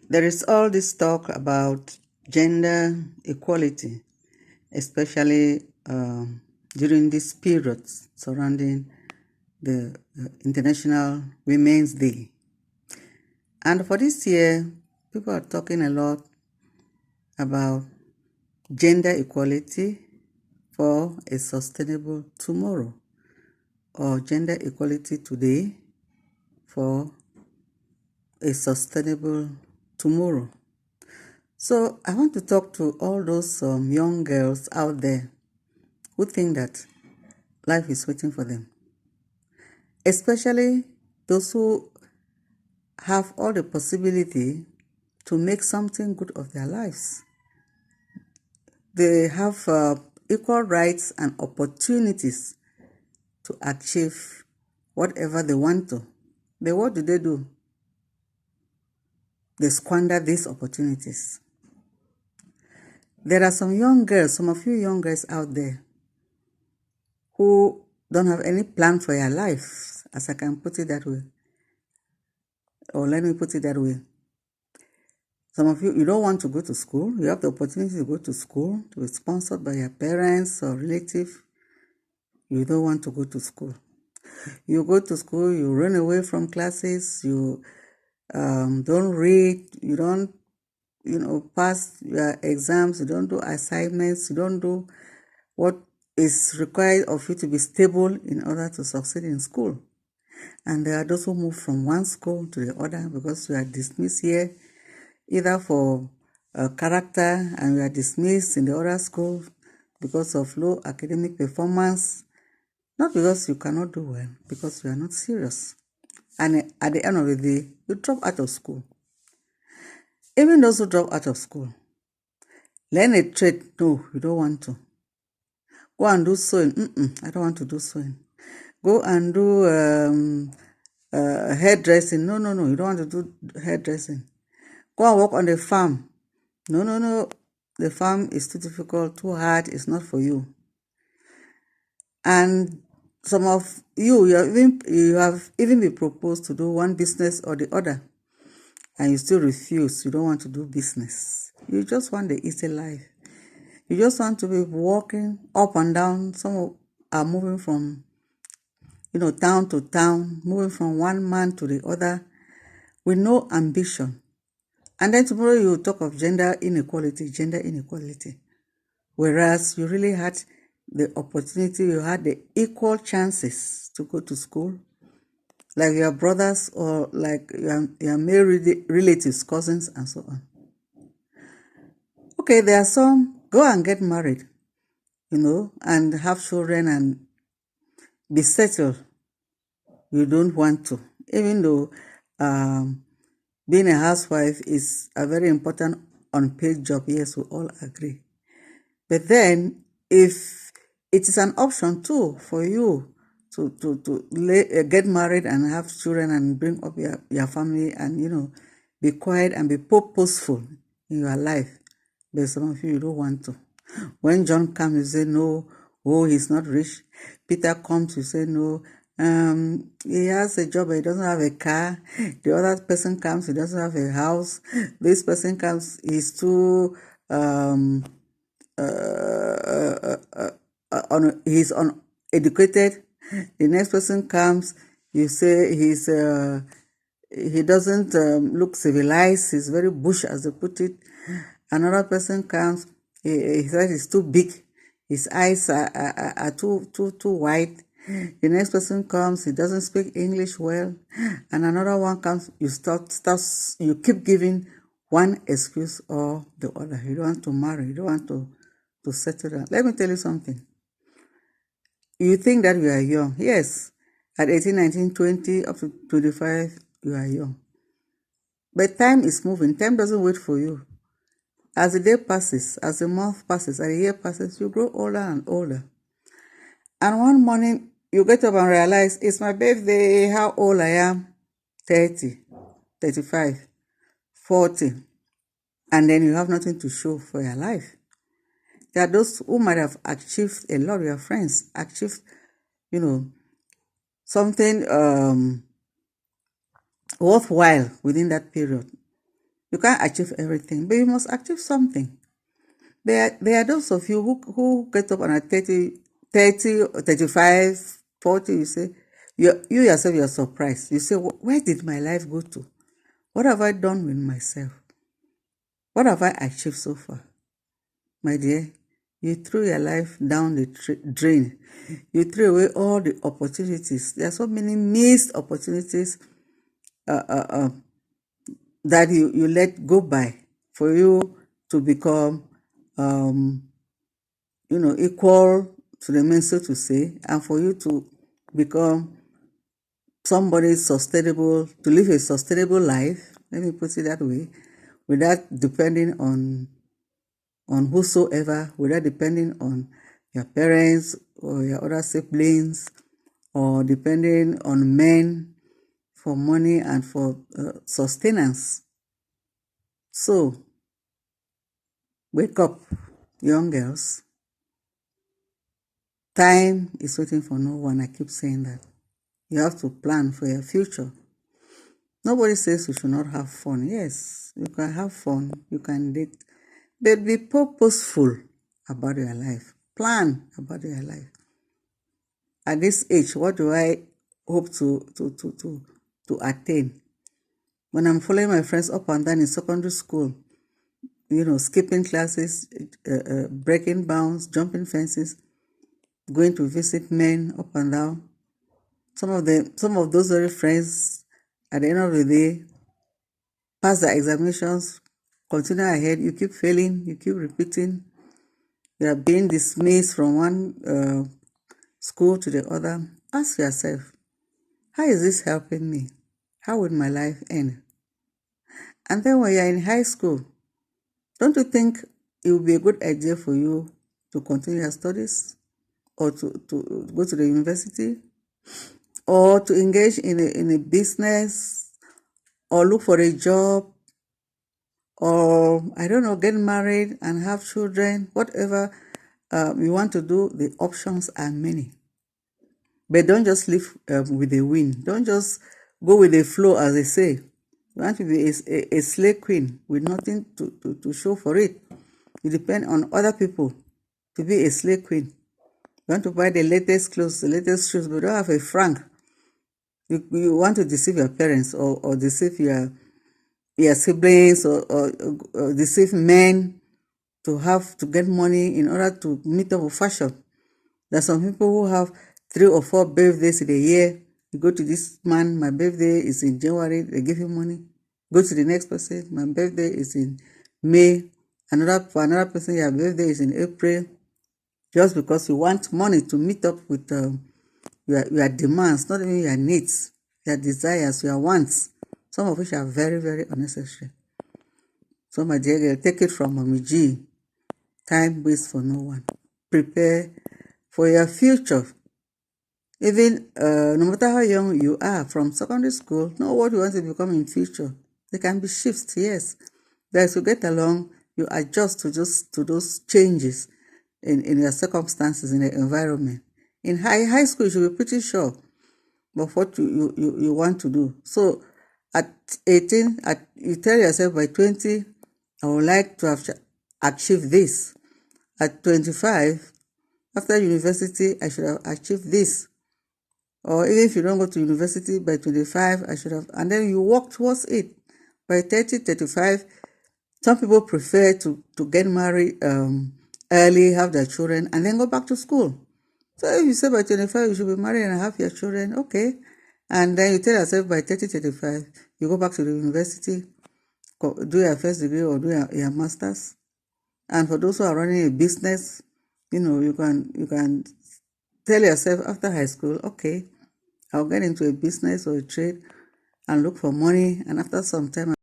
There is all this talk about gender equality, especially during these periods surrounding the International Women's Day. And for this year, people are talking a lot about gender equality for a sustainable tomorrow, or gender equality today for a sustainable tomorrow. So I want to talk to all those young girls out there who think that life is waiting for them, especially those who have all the possibility to make something good of their lives. They have equal rights and opportunities to achieve whatever they want to. Then what do? They squander these opportunities. There are some of you young girls out there who don't have any plan for your life, as I can put it that way. Or let me put it that way. Some of you don't want to go to school. You have the opportunity to go to school, to be sponsored by your parents or relatives. You don't want to go to school. You go to school, you run away from classes, you don't read, you don't, pass your exams, you don't do assignments, you don't do what is required of you to be stable in order to succeed in school. And there are those who move from one school to the other because you are dismissed here, either for character, and you are dismissed in the other school because of low academic performance, not because you cannot do well, because you are not serious. And at the end of the day, you drop out of school. Even those who drop out of school, learn a trade. No, you don't want to. Go and do sewing. I don't want to do sewing. Go and do hairdressing. No, you don't want to do hairdressing. Go and work on the farm. No. The farm is too difficult, too hard. It's not for you. And some of you have even been proposed to do one business or the other, and you still refuse. You don't want to do business. You just want the easy life. You just want to be walking up and down. Some are moving from, town to town, moving from one man to the other with no ambition. And then tomorrow you talk of gender inequality, whereas you really had the opportunity, you had the equal chances to go to school, like your brothers or like your male relatives, cousins, and so on. Okay, there are some, go and get married, and have children and be settled. You don't want to, even though being a housewife is a very important unpaid job. Yes, we all agree. But then, if it is an option too for you to get married and have children and bring up your family and, be quiet and be purposeful in your life, but some of you don't want to. When John comes, you say no, he's not rich. Peter comes, you say no, he has a job but he doesn't have a car. The other person comes, he doesn't have a house. This person comes, he's too he's uneducated. The next person comes, you say he doesn't look civilized, he's very bush, as they put it. Another person comes, he says he's too big, his eyes are too wide. The next person comes, he doesn't speak English well. And another one comes, you keep giving one excuse or the other. You don't want to marry, you don't want to settle down. Let me tell you something. You think that you are young. Yes, at 18, 19, 20, up to 25, you are young. But time is moving. Time doesn't wait for you. As the day passes, as the month passes, as the year passes, you grow older and older. And one morning, you get up and realize, it's my birthday, how old I am? 30, 35, 40. And then you have nothing to show for your life. There are those who might have achieved a lot of your friends, achieved, something worthwhile within that period. You can't achieve everything, but you must achieve something. There are those of you who get up and at 30, 35, 40, you say, you yourself, you're surprised. You say, where did my life go to? What have I done with myself? What have I achieved so far? My dear, you threw your life down the drain. You threw away all the opportunities. There are so many missed opportunities that you let go by for you to become, equal to the men, so to say, and for you to become somebody sustainable, to live a sustainable life, let me put it that way, without depending on whosoever, without depending on your parents or your other siblings, or depending on men for money and for sustenance. So, wake up, young girls. Time is waiting for no one. I keep saying that. You have to plan for your future. Nobody says you should not have fun. Yes, you can have fun, you can date, but be purposeful about your life. Plan about your life. At this age, what do I hope to attain? When I'm following my friends up and down in secondary school, skipping classes, breaking bounds, jumping fences, going to visit men up and down. Some of those very friends, at the end of the day, pass the examinations, continue ahead, you keep failing, you keep repeating, you are being dismissed from one school to the other. Ask yourself, how is this helping me? How would my life end? And then when you're in high school, don't you think it would be a good idea for you to continue your studies, or to go to the university, or to engage in a business, or look for a job, or I don't know, get married and have children? Whatever you want to do, the options are many. But don't just live with the wind. Don't just go with the flow, as they say. You want to be a slave queen with nothing to show for it. You depend on other people to be a slave queen. You want to buy the latest clothes, the latest shoes, but don't have a franc. You want to deceive your parents, or deceive your siblings, or deceive men to get money in order to meet up with fashion. There are some people who have 3 or 4 birthdays in a year. You go to this man, my birthday is in January, they give him money. Go to the next person, my birthday is in May. For another person, your birthday is in April. Just because you want money to meet up with your demands, not even your needs, your desires, your wants, some of which are very, very unnecessary. So my dear girl, take it from Mommy G. Time waits for no one. Prepare for your future. Even no matter how young you are, from secondary school, know what you want to become in future. There can be shifts, yes. But as you get along, you adjust to those changes in your circumstances, in the environment. In high school, you should be pretty sure of what you want to do. So at 18, you tell yourself, by 20, I would like to have achieved this. At 25, after university, I should have achieved this. Or even if you don't go to university, by 25, I should have, and then you work towards it. By 30, 35, some people prefer to get married early, have their children, and then go back to school. So if you say by 25, you should be married and have your children, okay. And then you tell yourself by 30, 35, you go back to the university, do your first degree or do your master's. And for those who are running a business, you can tell yourself after high school, okay, I'll get into a business or a trade and look for money, and after some time